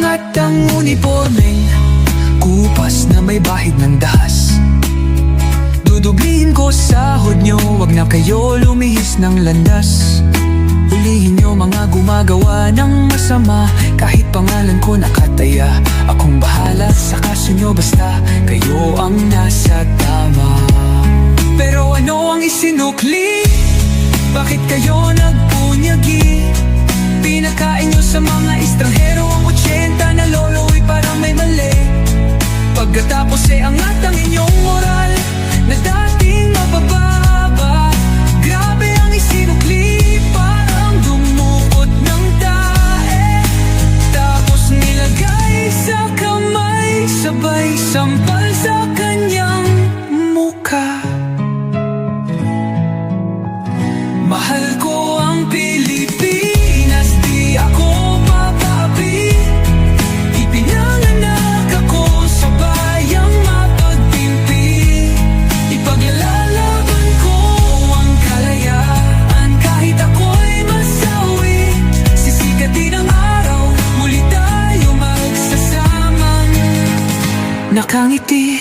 Angat ang uniformeng kupas na may bahid ng dahas. Dudublihin ko sahod nyo, wag na kayo lumihis ng landas. Hulihin nyo mga gumagawa ng masama, kahit pangalan ko nakataya. Akong bahala sa kaso nyo, basta kayo ang nasa tama. Pero ano ang isinukli? Bakit kayo nagpunyagi? Pinakain nyo sa mga estranghero ang 80 na lolo'y parang may mali. Pagkatapos angat ang inyong moral na dating mabababa. Grabe ang isinukli, parang dumukot ng tae. Tapos nilagay sa kamay, sabay sampal sa kanyang mukha. Mahal ko ang Pilipinas, di ako papapi. Ipinanganak ako sa bayang mapagpimpi. Ipaglalaban ko ang kalayaan, kahit ako'y masawi. Sisigatin ang araw, muli tayo magsasamang nakangiti.